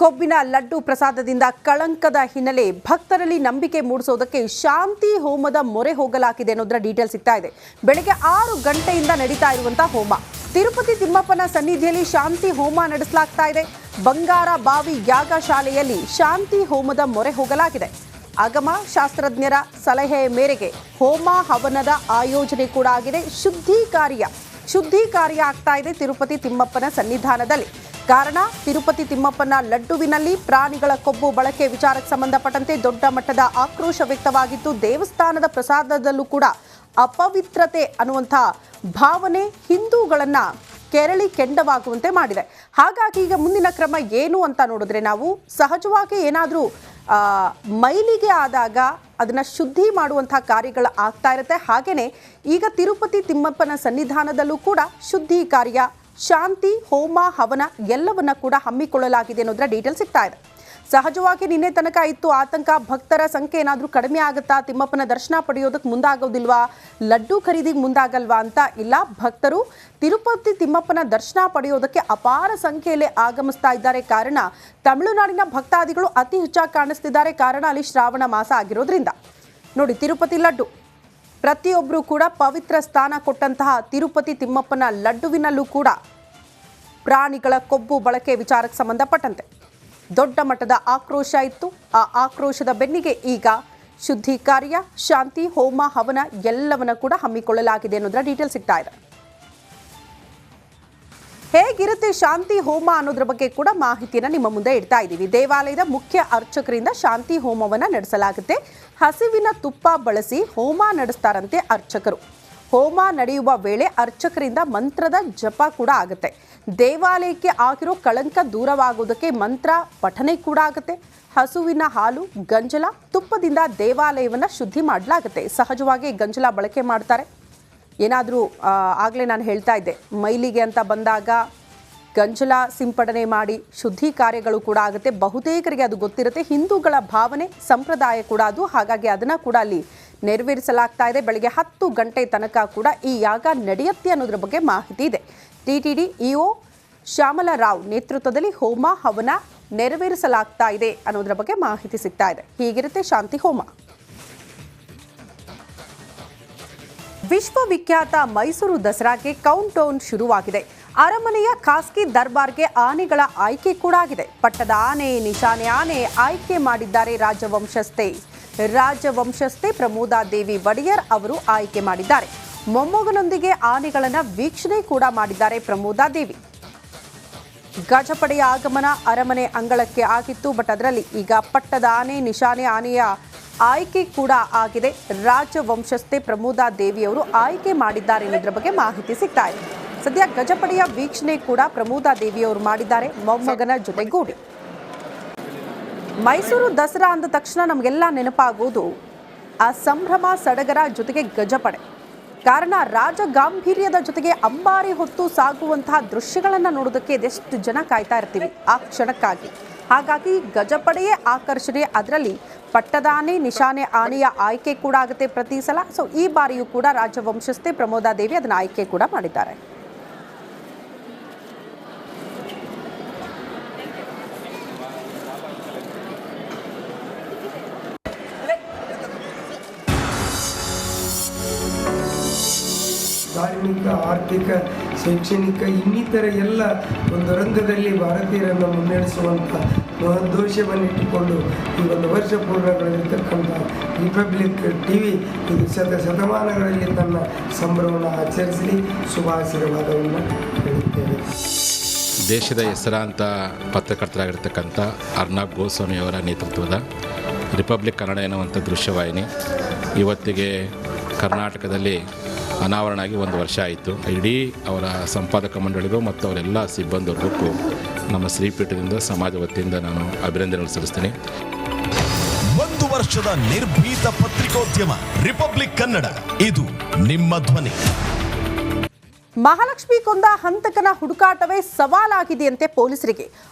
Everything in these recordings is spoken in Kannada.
ಕೊಬ್ಬಿನ ಲಡ್ಡು ಪ್ರಸಾದದಿಂದ ಕಳಂಕದ ಹಿನ್ನೆಲೆ ಭಕ್ತರಲ್ಲಿ ನಂಬಿಕೆ ಮೂಡಿಸೋದಕ್ಕೆ ಶಾಂತಿ ಹೋಮದ ಮೊರೆ ಹೋಗಲಾಗಿದೆ ಅನ್ನೋದರ ಡೀಟೇಲ್ ಸಿಗ್ತಾ ಇದೆ. ಬೆಳಗ್ಗೆ 6 ಗಂಟೆಯಿಂದ ನಡೀತಾ ಇರುವಂತಹ ಹೋಮ ತಿರುಪತಿ ತಿಮ್ಮಪ್ಪನ ಸನ್ನಿಧಿಯಲ್ಲಿ ಶಾಂತಿ ಹೋಮ ನಡೆಸಲಾಗ್ತಾ ಇದೆ. ಬಂಗಾರ ಬಾವಿ ಯಾಗಶಾಲೆಯಲ್ಲಿ ಶಾಂತಿ ಹೋಮದ ಮೊರೆ ಹೋಗಲಾಗಿದೆ. ಆಗಮ ಶಾಸ್ತ್ರಜ್ಞರ ಸಲಹೆ ಮೇರೆಗೆ ಹೋಮ ಹವನದ ಆಯೋಜನೆ ಕೂಡ ಆಗಿದೆ. ಶುದ್ಧಿ ಕಾರ್ಯ ಆಗ್ತಾ ಇದೆ ತಿರುಪತಿ ತಿಮ್ಮಪ್ಪನ ಸನ್ನಿಧಾನದಲ್ಲಿ. ಕಾರಣ ತಿರುಪತಿ ತಿಮ್ಮಪ್ಪನ ಲಡ್ಡುವಿನಲ್ಲಿ ಪ್ರಾಣಿಗಳ ಕೊಬ್ಬು ಬಳಕೆ ವಿಚಾರಕ್ಕೆ ಸಂಬಂಧಪಟ್ಟಂತೆ ದೊಡ್ಡ ಮಟ್ಟದ ಆಕ್ರೋಶ ವ್ಯಕ್ತವಾಗಿತ್ತು. ದೇವಸ್ಥಾನದ ಪ್ರಸಾದದಲ್ಲೂ ಕೂಡ ಅಪವಿತ್ರತೆ ಅನ್ನುವಂಥ ಭಾವನೆ ಹಿಂದೂಗಳನ್ನ ಕೆಂಡವಾಗುವಂತೆ ಮಾಡಿದೆ. ಹಾಗಾಗಿ ಈಗ ಮುಂದಿನ ಕ್ರಮ ಏನು ಅಂತ ನೋಡಿದ್ರೆ, ನಾವು ಸಹಜವಾಗಿ ಏನಾದರೂ ಮೈಲಿಗೆ ಆದಾಗ ಅದನ್ನ ಶುದ್ಧಿ ಮಾಡುವಂತಹ ಕಾರ್ಯಗಳು ಆಗ್ತಾ ಇರುತ್ತೆ. ಹಾಗೇನೆ ಈಗ ತಿರುಪತಿ ತಿಮ್ಮಪ್ಪನ ಸನ್ನಿಧಾನದಲ್ಲೂ ಕೂಡ ಶುದ್ಧಿ ಕಾರ್ಯ, ಶಾಂತಿ ಹೋಮ ಹವನ ಎಲ್ಲವನ್ನ ಕೂಡ ಹಮ್ಮಿಕೊಳ್ಳಲಾಗಿದೆ ಅನ್ನೋದರ ಡೀಟೇಲ್ ಸಿಗ್ತಾ ಇದೆ. ಸಹಜವಾಗಿ ನಿನ್ನೆ ತನಕ ಇತ್ತು ಆತಂಕ, ಭಕ್ತರ ಸಂಖ್ಯೆ ಏನಾದರೂ ಕಡಿಮೆ ಆಗುತ್ತಾ, ತಿಮ್ಮಪ್ಪನ ದರ್ಶನ ಪಡೆಯೋದಕ್ಕೆ ಮುಂದಾಗೋದಿಲ್ವಾ, ಲಡ್ಡು ಖರೀದಿಗೆ ಮುಂದಾಗಲ್ವಾ ಅಂತ. ಇಲ್ಲ, ಭಕ್ತರು ತಿರುಪತಿ ತಿಮ್ಮಪ್ಪನ ದರ್ಶನ ಪಡೆಯೋದಕ್ಕೆ ಅಪಾರ ಸಂಖ್ಯೆಯಲ್ಲಿ ಆಗಮಿಸ್ತಾ ಇದ್ದಾರೆ. ಕಾರಣ ತಮಿಳುನಾಡಿನ ಭಕ್ತಾದಿಗಳು ಅತಿ ಹೆಚ್ಚಾಗಿ ಕಾಣಿಸ್ತಿದ್ದಾರೆ. ಕಾರಣ ಅಲ್ಲಿ ಶ್ರಾವಣ ಮಾಸ ಆಗಿರೋದ್ರಿಂದ. ನೋಡಿ, ತಿರುಪತಿ ಲಡ್ಡು ಪ್ರತಿಯೊಬ್ಬರು ಕೂಡ ಪವಿತ್ರ ಸ್ಥಾನ ಕೊಟ್ಟಂತಹ ತಿರುಪತಿ ತಿಮ್ಮಪ್ಪನ ಲಡ್ಡುವಿನಲ್ಲೂ ಕೂಡ ಪ್ರಾಣಿಗಳ ಕೊಬ್ಬು ಬಳಕೆ ವಿಚಾರಕ್ಕೆ ಸಂಬಂಧಪಟ್ಟಂತೆ ದೊಡ್ಡ ಮಟ್ಟದ ಆಕ್ರೋಶ ಇತ್ತು. ಆ ಆಕ್ರೋಶದ ಬೆನ್ನಿಗೆ ಈಗ ಶುದ್ಧಿ ಕಾರ್ಯ, ಶಾಂತಿ ಹೋಮ ಹವನ ಎಲ್ಲವನ್ನ ಕೂಡ ಹಮ್ಮಿಕೊಳ್ಳಲಾಗಿದೆ ಅನ್ನೋದರ ಡೀಟೇಲ್ ಸಿಗ್ತಾ ಇದೆ. ಹೇಗಿರುತ್ತೆ ಶಾಂತಿ ಹೋಮ ಅನ್ನೋದ್ರ ಬಗ್ಗೆ ಕೂಡ ಮಾಹಿತಿಯನ್ನು ನಿಮ್ಮ ಮುಂದೆ ಇಡ್ತಾ ಇದ್ದೀವಿ. ದೇವಾಲಯದ ಮುಖ್ಯ ಅರ್ಚಕರಿಂದ ಶಾಂತಿ ಹೋಮವನ್ನು ನಡೆಸಲಾಗುತ್ತೆ. ಹಸಿವಿನ ತುಪ್ಪ ಬಳಸಿ ಹೋಮ ನಡೆಸ್ತಾರಂತೆ ಅರ್ಚಕರು. ಹೋಮ ನಡೆಯುವ ವೇಳೆ ಅರ್ಚಕರಿಂದ ಮಂತ್ರದ ಜಪ ಕೂಡ ಆಗುತ್ತೆ. ದೇವಾಲಯಕ್ಕೆ ಆಗಿರೋ ಕಳಂಕ ದೂರವಾಗುವುದಕ್ಕೆ ಮಂತ್ರ ಪಠನೆ ಕೂಡ ಆಗುತ್ತೆ. ಹಸುವಿನ ಹಾಲು, ಗಂಜಲ, ತುಪ್ಪದಿಂದ ದೇವಾಲಯವನ್ನು ಶುದ್ಧಿ ಮಾಡಲಾಗುತ್ತೆ. ಸಹಜವಾಗಿ ಗಂಜಲ ಬಳಕೆ ಮಾಡ್ತಾರೆ. ಏನಾದರೂ ಆಗಲೇ ನಾನು ಹೇಳ್ತಾ ಇದ್ದೆ, ಮೈಲಿಗೆ ಅಂತ ಬಂದಾಗ ಗಂಜಲ ಸಿಂಪಡಣೆ ಮಾಡಿ ಶುದ್ಧಿ ಕಾರ್ಯಗಳು ಕೂಡ ಆಗುತ್ತೆ. ಬಹುತೇಕರಿಗೆ ಅದು ಗೊತ್ತಿರುತ್ತೆ. ಹಿಂದೂಗಳ ಭಾವನೆ, ಸಂಪ್ರದಾಯ ಕೂಡ ಅದು. ಹಾಗಾಗಿ ಅದನ್ನು ಕೂಡ ಅಲ್ಲಿ ನೆರವೇರಿಸಲಾಗ್ತಾ ಇದೆ. ಬೆಳಗ್ಗೆ 10 ಗಂಟೆ ತನಕ ಕೂಡ ಈ ಯಾಗ ನಡೆಯುತ್ತೆ ಅನ್ನೋದ್ರ ಬಗ್ಗೆ ಮಾಹಿತಿ ಇದೆ. ಟಿಟಿಡಿ ಇಒ ಶ್ಯಾಮಲ ರಾವ್ ನೇತೃತ್ವದಲ್ಲಿ ಹೋಮ ಹವನ ನೆರವೇರಿಸಲಾಗ್ತಾ ಇದೆ ಅನ್ನೋದ್ರ ಬಗ್ಗೆ ಮಾಹಿತಿ ಸಿಗ್ತಾ ಇದೆ. ಹೀಗಿರುತ್ತೆ ಶಾಂತಿ ಹೋಮ. ವಿಶ್ವವಿಖ್ಯಾತ ಮೈಸೂರು ದಸರಾಗೆ ಕೌಂಟ್ ಡೌನ್ ಶುರುವಾಗಿದೆ. ಅರಮನೆಯ ಖಾಸಗಿ ದರ್ಬಾರ್ಗೆ ಆನೆಗಳ ಆಯ್ಕೆ ಕೂಡ ಆಗಿದೆ. ಪಟ್ಟದ ಆನೆ, ನಿಶಾನೆ ಆನೆ ಆಯ್ಕೆ ಮಾಡಿದ್ದಾರೆ ರಾಜವಂಶಸ್ಥೆ ಪ್ರಮೋದಾದೇವಿ ಒಡೆಯರ್ ಅವರು ಆಯ್ಕೆ ಮಾಡಿದ್ದಾರೆ. ಮೊಮ್ಮಗನೊಂದಿಗೆ ಆನೆಗಳನ್ನು ವೀಕ್ಷಣೆ ಕೂಡ ಮಾಡಿದ್ದಾರೆ ಪ್ರಮೋದಾದೇವಿ. ಗಜಪಡೆಯ ಆಗಮನ ಅರಮನೆ ಅಂಗಳಕ್ಕೆ ಆಗಿತ್ತು. ಬಟ್ ಅದರಲ್ಲಿ ಈಗ ಪಟ್ಟದ ಆನೆ, ನಿಶಾನೆ ಆನೆಯ ಆಯ್ಕೆ ಕೂಡ ಆಗಿದೆ. ರಾಜವಂಶಸ್ಥೆ ಪ್ರಮೋದಾದೇವಿ ಅವರು ಆಯ್ಕೆ ಮಾಡಿದ್ದಾರೆ ಅನ್ನೋದ್ರ ಬಗ್ಗೆ ಮಾಹಿತಿ ಸಿಗ್ತಾ ಇದೆ. ಸದ್ಯ ಗಜಪಡೆಯ ವೀಕ್ಷಣೆ ಕೂಡ ಪ್ರಮೋದಾದೇವಿ ಅವರು ಮಾಡಿದ್ದಾರೆ ಮೊಮ್ಮಗನ ಜೊತೆಗೂಡಿ. ಮೈಸೂರು ದಸರಾ ಅಂದ ತಕ್ಷಣ ನಮಗೆಲ್ಲ ನೆನಪಾಗುವುದು ಆ ಸಂಭ್ರಮ, ಸಡಗರ ಜೊತೆಗೆ ಗಜಪಡೆ. ಕಾರಣ ರಾಜ ಗಾಂಭೀರ್ಯದ ಜೊತೆಗೆ ಅಂಬಾರಿ ಹೊತ್ತು ಸಾಗುವಂತಹ ದೃಶ್ಯಗಳನ್ನು ನೋಡೋದಕ್ಕೆ ಅದೆಷ್ಟು ಜನ ಕಾಯ್ತಾ ಇರ್ತೀವಿ ಆ ಕ್ಷಣಕ್ಕಾಗಿ. ಹಾಗಾಗಿ ಗಜಪಡೆಯೇ ಆಕರ್ಷಣೆ. ಅದರಲ್ಲಿ ಪಟ್ಟದಾನೆ, ನಿಶಾನೆ ಆನೆಯ ಆಯ್ಕೆ ಕೂಡ ಆಗುತ್ತೆ ಪ್ರತಿ ಸಲ. ಸೊ ಈ ಬಾರಿಯೂ ಕೂಡ ರಾಜವಂಶಸ್ಥೆ ಪ್ರಮೋದಾದೇವಿ ಅದನ್ನು ಆಯ್ಕೆ ಕೂಡ ಮಾಡಿದ್ದಾರೆ. ಧಾರ್ಮಿಕ, ಆರ್ಥಿಕ, ಶೈಕ್ಷಣಿಕ ಇನ್ನಿತರ ಎಲ್ಲ ಒಂದು ರಂಗದಲ್ಲಿ ಭಾರತೀಯರನ್ನು ಮುನ್ನಡೆಸುವಂಥ ಮಹೋದ್ದೇಶವನ್ನಿಟ್ಟುಕೊಂಡು ಈ ಒಂದು ವರ್ಷ ಪೂರ್ಣಗೊಳ್ಳಿರ್ತಕ್ಕಂಥ ರಿಪಬ್ಲಿಕ್ ಟಿವಿ ಇದು ಶತಮಾನಗಳಲ್ಲಿ ತನ್ನ ಸಂಭ್ರಮವನ್ನು ಆಚರಿಸಲಿ, ಶುಭಾಶೀರ್ವಾದವನ್ನು ಹೇಳುತ್ತೇವೆ. ದೇಶದ ಹೆಸರಾಂತ ಪತ್ರಕರ್ತರಾಗಿರ್ತಕ್ಕಂಥ ಅರ್ನಾಬ್ ಗೋಸ್ವಾಮಿಯವರ ನೇತೃತ್ವದ ರಿಪಬ್ಲಿಕ್ ಕನ್ನಡ ಎನ್ನುವಂಥ ದೃಶ್ಯವಾಹಿನಿ ಇವತ್ತಿಗೆ ಕರ್ನಾಟಕದಲ್ಲಿ ಅನಾವರಣ ಆಗಿ 1 ವರ್ಷ ಆಯಿತು. ಇಡೀ ಅವರ ಸಂಪಾದಕ ಮಂಡಳಿಗೂ ಮತ್ತು ಅವರೆಲ್ಲ ಸಿಬ್ಬಂದಿವರ್ಗಕ್ಕೂ ನಮ್ಮ ಶ್ರೀಪೀಠದಿಂದ ಸಮಾಜ ವತಿಯಿಂದ ನಾನು ಅಭಿನಂದನೆಗಳು ಸಲ್ಲಿಸ್ತೀನಿ. 1 ವರ್ಷದ ನಿರ್ಭೀತ ಪತ್ರಿಕೋದ್ಯಮ ರಿಪಬ್ಲಿಕ್ ಕನ್ನಡ, ಇದು ನಿಮ್ಮ ಧ್ವನಿ. ಮಹಾಲಕ್ಷ್ಮಿ ಕೊಂದ ಹಂತಕನ ಹುಡುಕಾಟವೇ ಸವಾಲಾಗಿದೆಯಂತೆ ಪೊಲೀಸರಿಗೆ.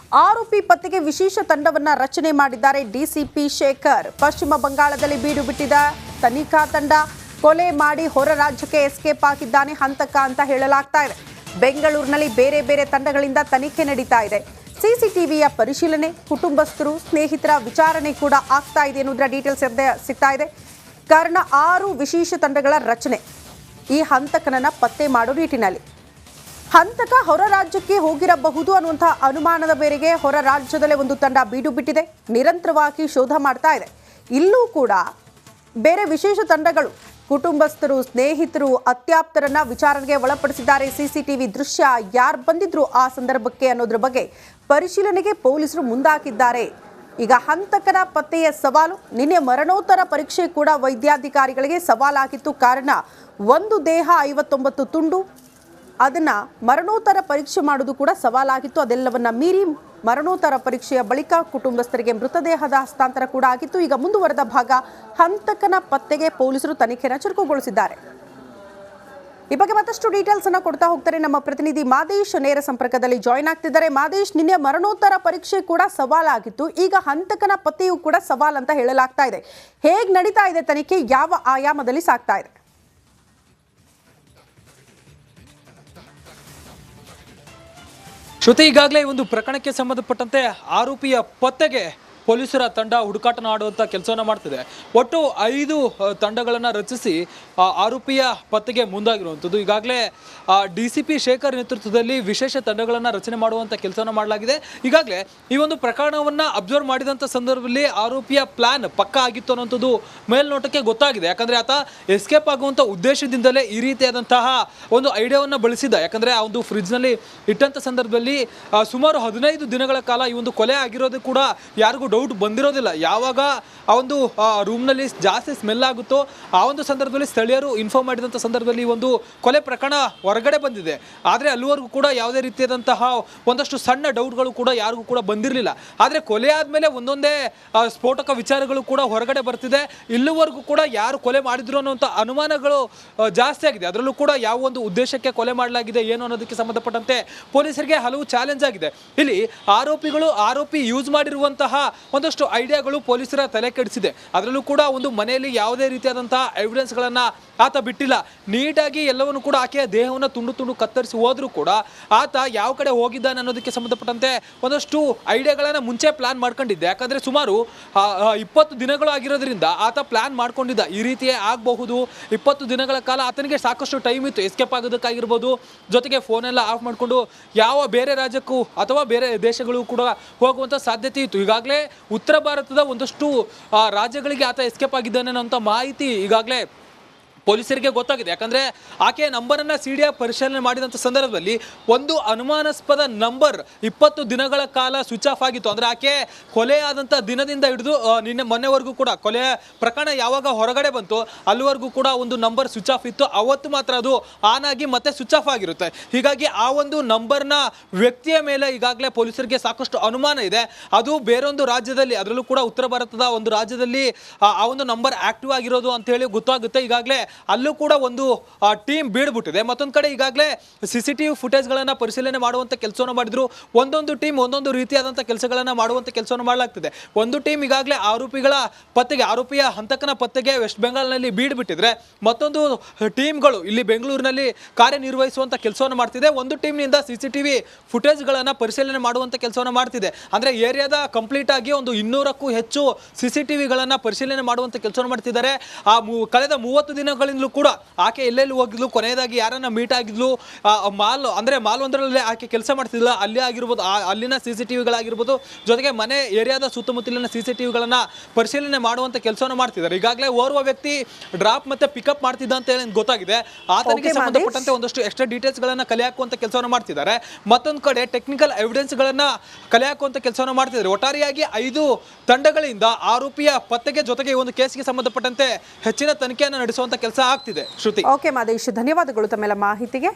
ಆರೋಪಿ ಪತ್ತೆಗೆ ವಿಶೇಷ ತಂಡವನ್ನ ರಚನೆ ಮಾಡಿದ್ದಾರೆ ಡಿಸಿಪಿ ಶೇಖರ್. ಪಶ್ಚಿಮ ಬಂಗಾಳದಲ್ಲಿ ಬೀಡು ಬಿಟ್ಟಿದ್ದ ತನಿಖಾ ತಂಡ ಕೊಲೆ ಮಾಡಿ ಹೊರ ರಾಜ್ಯಕ್ಕೆ ಎಸ್ಕೇಪ್ ಆಗಿದ್ದಾನೆ ಹಂತಕ ಅಂತ ಹೇಳಲಾಗ್ತಾ ಇದೆ. ಬೆಂಗಳೂರಿನಲ್ಲಿ ಬೇರೆ ಬೇರೆ ತಂಡಗಳಿಂದ ತನಿಖೆ ನಡೀತಾ ಇದೆ. ಸಿಸಿಟಿವಿಯ ಪರಿಶೀಲನೆ, ಕುಟುಂಬಸ್ಥರು, ಸ್ನೇಹಿತರ ವಿಚಾರಣೆ ಕೂಡ ಆಗ್ತಾ ಇದೆ ಅನ್ನೋದರ ಡೀಟೇಲ್ಸ್ ಸಿಗ್ತಾ ಇದೆ. ಕಾರಣ 6 ವಿಶೇಷ ತಂಡಗಳ ರಚನೆ ಈ ಹಂತಕನನ್ನ ಪತ್ತೆ ಮಾಡೋ ನಿಟ್ಟಿನಲ್ಲಿ. ಹಂತಕ ಹೊರ ರಾಜ್ಯಕ್ಕೆ ಹೋಗಿರಬಹುದು ಅನ್ನುವಂಥ ಅನುಮಾನದ ಮೇರೆಗೆ ಹೊರ ರಾಜ್ಯದಲ್ಲೇ ಒಂದು ತಂಡ ಬೀಡು ಬಿಟ್ಟಿದೆ, ನಿರಂತರವಾಗಿ ಶೋಧ ಮಾಡ್ತಾ ಇದೆ. ಇಲ್ಲೂ ಕೂಡ ಬೇರೆ ವಿಶೇಷ ತಂಡಗಳು ಕುಟುಂಬಸ್ಥರು, ಸ್ನೇಹಿತರು, ಅತ್ಯಾಪ್ತರನ್ನ ವಿಚಾರಣೆಗೆ ಒಳಪಡಿಸಿದ್ದಾರೆ. ಸಿಸಿಟಿವಿ ದೃಶ್ಯ ಯಾರು ಬಂದಿದ್ರು ಆ ಸಂದರ್ಭಕ್ಕೆ ಅನ್ನೋದ್ರ ಬಗ್ಗೆ ಪರಿಶೀಲನೆಗೆ ಪೊಲೀಸರು ಮುಂದಾಕಿದ್ದಾರೆ. ಈಗ ಹಂತಕನ ಪತ್ತೆಯ ಸವಾಲು, ನಿನ್ನೆ ಮರಣೋತ್ತರ ಪರೀಕ್ಷೆ ಕೂಡ ವೈದ್ಯಾಧಿಕಾರಿಗಳಿಗೆ ಸವಾಲಾಗಿತ್ತು. ಕಾರಣ ಒಂದು ದೇಹ 59 ತುಂಡು, ಅದನ್ನ ಮರಣೋತ್ತರ ಪರೀಕ್ಷೆ ಮಾಡೋದು ಕೂಡ ಸವಾಲಾಗಿತ್ತು. ಅದೆಲ್ಲವನ್ನ ಮೀರಿ ಮರಣೋತ್ತರ ಪರೀಕ್ಷೆಯ ಬಳಿಕ ಕುಟುಂಬಸ್ಥರಿಗೆ ಮೃತದೇಹದ ಹಸ್ತಾಂತರ ಕೂಡ ಆಗಿತ್ತು. ಈಗ ಮುಂದುವರೆದ ಭಾಗ ಹಂತಕನ ಪತ್ತೆಗೆ ಪೊಲೀಸರು ತನಿಖೆಯನ್ನು ಚುರುಕುಗೊಳಿಸಿದ್ದಾರೆ. ಈ ಬಗ್ಗೆ ಮತ್ತಷ್ಟು ಡೀಟೇಲ್ಸ್ ಅನ್ನ ಕೊಡ್ತಾ ಹೋಗ್ತಾರೆ ನಮ್ಮ ಪ್ರತಿನಿಧಿ ಮಾದೇಶ್, ನೇರ ಸಂಪರ್ಕದಲ್ಲಿ ಜಾಯಿನ್ ಆಗ್ತಿದ್ದಾರೆ. ಮಾದೇಶ್, ನಿನ್ನೆ ಮರಣೋತ್ತರ ಪರೀಕ್ಷೆ ಕೂಡ ಸವಾಲಾಗಿತ್ತು, ಈಗ ಹಂತಕನ ಪತ್ತೆಯೂ ಕೂಡ ಸವಾಲ್ ಅಂತ ಹೇಳಲಾಗ್ತಾ ಇದೆ. ಹೇಗೆ ನಡೀತಾ ಇದೆ ತನಿಖೆ, ಯಾವ ಆಯಾಮದಲ್ಲಿ ಸಾಗ್ತಾ ಇದೆ? ಶ್ರುತಿ, ಈಗಾಗಲೇ ಒಂದು ಪ್ರಕರಣಕ್ಕೆ ಸಂಬಂಧಪಟ್ಟಂತೆ ಆರೋಪಿಯ ಪತ್ತೆಗೆ ಪೊಲೀಸರ ತಂಡ ಹುಡುಕಾಟ ಮಾಡುವಂಥ ಕೆಲಸವನ್ನು ಮಾಡ್ತಿದೆ. ಒಟ್ಟು 5 ತಂಡಗಳನ್ನು ರಚಿಸಿ ಆರೋಪಿಯ ಪತ್ತೆಗೆ ಮುಂದಾಗಿರುವಂಥದ್ದು. ಈಗಾಗಲೇ DCP ಶೇಖರ್ ನೇತೃತ್ವದಲ್ಲಿ ವಿಶೇಷ ತಂಡಗಳನ್ನು ರಚನೆ ಮಾಡುವಂಥ ಕೆಲಸವನ್ನು ಮಾಡಲಾಗಿದೆ. ಈಗಾಗಲೇ ಈ ಒಂದು ಪ್ರಕರಣವನ್ನು ಅಬ್ಸರ್ವ್ ಮಾಡಿದಂಥ ಸಂದರ್ಭದಲ್ಲಿ ಆರೋಪಿಯ ಪ್ಲಾನ್ ಪಕ್ಕಾ ಆಗಿತ್ತು ಅನ್ನೋಂಥದ್ದು ಮೇಲ್ನೋಟಕ್ಕೆ ಗೊತ್ತಾಗಿದೆ. ಯಾಕಂದರೆ ಆತ ಎಸ್ಕೇಪ್ ಆಗುವಂಥ ಉದ್ದೇಶದಿಂದಲೇ ಈ ರೀತಿಯಾದಂತಹ ಒಂದು ಐಡಿಯಾವನ್ನು ಬಳಸಿದ್ದ. ಯಾಕಂದರೆ ಆ ಒಂದು ಫ್ರಿಡ್ಜ್ನಲ್ಲಿ ಇಟ್ಟಂಥ ಸಂದರ್ಭದಲ್ಲಿ ಸುಮಾರು 15 ದಿನಗಳ ಕಾಲ ಈ ಒಂದು ಕೊಲೆ ಆಗಿರೋದು ಕೂಡ ಯಾರಿಗೂ ಡೌಟ್ ಬಂದಿರೋದಿಲ್ಲ. ಯಾವಾಗ ಆ ಒಂದು ರೂಮ್ನಲ್ಲಿ ಜಾಸ್ತಿ ಸ್ಮೆಲ್ ಆಗುತ್ತೋ ಆ ಒಂದು ಸಂದರ್ಭದಲ್ಲಿ ಸ್ಥಳೀಯರು ಇನ್ಫಾರ್ಮ್ ಮಾಡಿದಂಥ ಸಂದರ್ಭದಲ್ಲಿ ಈ ಒಂದು ಕೊಲೆ ಪ್ರಕರಣ ಹೊರಗಡೆ ಬಂದಿದೆ. ಆದರೆ ಅಲ್ಲಿವರೆಗೂ ಕೂಡ ಯಾವುದೇ ರೀತಿಯಾದಂತಹ ಒಂದಷ್ಟು ಸಣ್ಣ ಡೌಟ್ಗಳು ಕೂಡ ಯಾರಿಗೂ ಕೂಡ ಬಂದಿರಲಿಲ್ಲ. ಆದರೆ ಕೊಲೆ ಆದಮೇಲೆ ಒಂದೊಂದೇ ಸ್ಫೋಟಕ ವಿಚಾರಗಳು ಕೂಡ ಹೊರಗಡೆ ಬರ್ತಿದೆ. ಇಲ್ಲಿವರೆಗೂ ಕೂಡ ಯಾರು ಕೊಲೆ ಮಾಡಿದ್ರು ಅನ್ನೋಂಥ ಅನುಮಾನಗಳು ಜಾಸ್ತಿ ಆಗಿದೆ. ಅದರಲ್ಲೂ ಕೂಡ ಯಾವ ಒಂದು ಉದ್ದೇಶಕ್ಕೆ ಕೊಲೆ ಮಾಡಲಾಗಿದೆ ಏನು ಅನ್ನೋದಕ್ಕೆ ಸಂಬಂಧಪಟ್ಟಂತೆ ಪೊಲೀಸರಿಗೆ ಹಲವು ಚಾಲೆಂಜ್ ಆಗಿದೆ. ಇಲ್ಲಿ ಆರೋಪಿ ಯೂಸ್ ಮಾಡಿರುವಂತಹ ಒಂದಷ್ಟು ಐಡಿಯಾಗಳು ಪೊಲೀಸರ ತಲೆ ಕೆಡಿಸಿದೆ. ಅದರಲ್ಲೂ ಕೂಡ ಒಂದು ಮನೆಯಲ್ಲಿ ಯಾವುದೇ ರೀತಿಯಾದಂತಹ ಎವಿಡೆನ್ಸ್ಗಳನ್ನು ಆತ ಬಿಟ್ಟಿಲ್ಲ. ನೀಟಾಗಿ ಎಲ್ಲವನ್ನು ಕೂಡ ಆಕೆಯ ದೇಹವನ್ನು ತುಂಡು ಕತ್ತರಿಸಿ ಹೋದ್ರೂ ಕೂಡ ಆತ ಯಾವ ಕಡೆ ಹೋಗಿದ್ದಾನೆ ಅನ್ನೋದಕ್ಕೆ ಸಂಬಂಧಪಟ್ಟಂತೆ ಒಂದಷ್ಟು ಐಡಿಯಾಗಳನ್ನು ಮುಂಚೆ ಪ್ಲಾನ್ ಮಾಡ್ಕೊಂಡಿದ್ದೆ. ಯಾಕಂದರೆ ಸುಮಾರು 20 ದಿನಗಳು ಆಗಿರೋದ್ರಿಂದ ಆತ ಪ್ಲಾನ್ ಮಾಡ್ಕೊಂಡಿದ್ದ ಈ ರೀತಿಯೇ ಆಗಬಹುದು. 20 ದಿನಗಳ ಕಾಲ ಆತನಿಗೆ ಸಾಕಷ್ಟು ಟೈಮ್ ಇತ್ತು ಎಸ್ಕೇಪ್ ಆಗೋದಕ್ಕಾಗಿರ್ಬೋದು, ಜೊತೆಗೆ ಫೋನೆಲ್ಲ ಆಫ್ ಮಾಡಿಕೊಂಡು ಯಾವ ಬೇರೆ ರಾಜ್ಯಕ್ಕೂ ಅಥವಾ ಬೇರೆ ದೇಶಗಳು ಕೂಡ ಹೋಗುವಂಥ ಸಾಧ್ಯತೆ ಇತ್ತು. ಈಗಾಗಲೇ ಉತ್ತರ ಭಾರತದ ಒಂದಷ್ಟು ರಾಜ್ಯಗಳಿಗೆ ಆತ ಎಸ್ಕೇಪ್ ಆಗಿದ್ದಾನೆ ಅನ್ನೋಂಥ ಮಾಹಿತಿ ಈಗಾಗಲೇ ಪೊಲೀಸರಿಗೆ ಗೊತ್ತಾಗಿದೆ. ಯಾಕಂದರೆ ಆಕೆಯ ನಂಬರನ್ನು CDI ಪರಿಶೀಲನೆ ಮಾಡಿದಂಥ ಸಂದರ್ಭದಲ್ಲಿ ಒಂದು ಅನುಮಾನಾಸ್ಪದ ನಂಬರ್ 20 ದಿನಗಳ ಕಾಲ ಸ್ವಿಚ್ ಆಫ್ ಆಗಿತ್ತು. ಅಂದರೆ ಆಕೆ ಕೊಲೆ ಆದಂಥ ದಿನದಿಂದ ಹಿಡಿದು ಮೊನ್ನೆವರೆಗೂ ಕೂಡ ಕೊಲೆಯ ಪ್ರಕರಣ ಯಾವಾಗ ಹೊರಗಡೆ ಬಂತು ಅಲ್ಲಿವರೆಗೂ ಕೂಡ ಒಂದು ನಂಬರ್ ಸ್ವಿಚ್ ಆಫ್ ಇತ್ತು. ಅವತ್ತು ಮಾತ್ರ ಅದು ಆನ್ ಆಗಿ ಮತ್ತೆ ಸ್ವಿಚ್ ಆಫ್ ಆಗಿರುತ್ತೆ. ಹೀಗಾಗಿ ಆ ಒಂದು ನಂಬರ್ನ ವ್ಯಕ್ತಿಯ ಮೇಲೆ ಈಗಾಗಲೇ ಪೊಲೀಸರಿಗೆ ಸಾಕಷ್ಟು ಅನುಮಾನ ಇದೆ. ಅದು ಬೇರೊಂದು ರಾಜ್ಯದಲ್ಲಿ, ಅದರಲ್ಲೂ ಕೂಡ ಉತ್ತರ ಭಾರತದ ಒಂದು ರಾಜ್ಯದಲ್ಲಿ ಆ ಒಂದು ನಂಬರ್ ಆಕ್ಟಿವ್ ಆಗಿರೋದು ಅಂತ ಹೇಳಿ ಗೊತ್ತಾಗುತ್ತೆ. ಈಗಾಗಲೇ ಅಲ್ಲೂ ಕೂಡ ಒಂದು ಟೀಮ್ ಬೀಳ್ಬಿಟ್ಟಿದೆ. ಮತ್ತೊಂದು ಕಡೆ ಈಗಾಗಲೇ CCTV ಫುಟೇಜ್ಗಳನ್ನು ಪರಿಶೀಲನೆ ಮಾಡುವಂಥ ಕೆಲಸವನ್ನು ಮಾಡಿದ್ರು. ಒಂದೊಂದು ಟೀಮ್ ಒಂದೊಂದು ರೀತಿಯಾದಂಥ ಕೆಲಸಗಳನ್ನು ಮಾಡುವಂಥ ಕೆಲಸವನ್ನು ಮಾಡಲಾಗ್ತಿದೆ. ಒಂದು ಟೀಮ್ ಈಗಾಗಲೇ ಆರೋಪಿಯ ಹಂತಕನ ಪತ್ತೆಗೆ ವೆಸ್ಟ್ ಬೆಂಗಾಲ್ನಲ್ಲಿ ಬೀಡ್ಬಿಟ್ಟಿದ್ರೆ, ಮತ್ತೊಂದು ಟೀಮ್ಗಳು ಇಲ್ಲಿ ಬೆಂಗಳೂರಿನಲ್ಲಿ ಕಾರ್ಯನಿರ್ವಹಿಸುವಂಥ ಕೆಲಸವನ್ನು ಮಾಡ್ತಿದೆ. ಒಂದು ಟೀಮ್ನಿಂದ CCTV ಫುಟೇಜ್ಗಳನ್ನು ಪರಿಶೀಲನೆ ಮಾಡುವಂಥ ಕೆಲಸವನ್ನು ಮಾಡ್ತಿದೆ. ಅಂದರೆ ಏರಿಯಾದ ಕಂಪ್ಲೀಟ್ ಆಗಿ ಒಂದು 200ಕ್ಕೂ ಹೆಚ್ಚು CCTVಗಳನ್ನು ಪರಿಶೀಲನೆ ಮಾಡುವಂಥ ಕೆಲಸವನ್ನು ಮಾಡ್ತಿದ್ದಾರೆ. ಕಳೆದ 30 ದಿನಗಳಿಂದಲೂ ಕೂಡ ಆಕೆ ಎಲ್ಲೆಲ್ಲಿ ಹೋಗಿದ್ಲು, ಕೊನೆಯದಾಗಿ ಯಾರನ್ನ ಮೀಟ್ ಆಗಿದ್ಲು, ಮಾಲ್ ಒಂದರಲ್ಲಿ ಆಕೆ ಕೆಲಸ ಮಾಡ್ತಿದ್ಲ ಅಲ್ಲಿ ಆಗಿರ್ಬೋದು, ಅಲ್ಲಿನ CCTVಗಳಾಗಿರ್ಬೋದು, ಜೊತೆಗೆ ಮನೆ ಏರಿಯಾದ ಸುತ್ತಮುತ್ತಲಿನ CCTVಗಳನ್ನು ಪರಿಶೀಲನೆ ಮಾಡುವಂಥ ಕೆಲಸವನ್ನು ಮಾಡ್ತಿದ್ದಾರೆ. ಈಗಾಗಲೇ ಓರ್ವ ವ್ಯಕ್ತಿ ಡ್ರಾಪ್ ಮತ್ತೆ ಪಿಕಪ್ ಮಾಡ್ತಿದ್ದ ಅಂತ ಹೇಳಿ ಗೊತ್ತಾಗಿದೆ. ಆತನಿಗೆ ಸಂಬಂಧಪಟ್ಟಂತೆ ಒಂದಷ್ಟು ಎಕ್ಸ್ಟ್ರಾ ಡೀಟೇಲ್ಸ್ಗಳನ್ನು ಕಲೆ ಹಾಕುವಂಥ ಕೆಲಸವನ್ನು ಮಾಡ್ತಿದ್ದಾರೆ. ಮತ್ತೊಂದು ಕಡೆ ಟೆಕ್ನಿಕಲ್ ಎವಿಡೆನ್ಸ್ಗಳನ್ನು ಕಲೆ ಹಾಕುವಂಥ ಕೆಲಸವನ್ನು ಮಾಡ್ತಿದ್ದಾರೆ. ಒಟ್ಟಾರೆಯಾಗಿ 5 ತಂಡಗಳಿಂದ ಆರೋಪಿಯ ಪತ್ತೆಗೆ ಜೊತೆಗೆ ಒಂದು ಕೇಸ್ಗೆ ಸಂಬಂಧಪಟ್ಟಂತೆ ಹೆಚ್ಚಿನ ತನಿಖೆಯನ್ನು ನಡೆಸುವಂತ ಕೆಲಸ ಆಗ್ತಿದೆ. ಶ್ರುತಿ. ಓಕೆ ಮಾದೇಶ್, ಧನ್ಯವಾದಗಳು ತಮ್ಮೆಲ್ಲ ಮಾಹಿತಿಗೆ.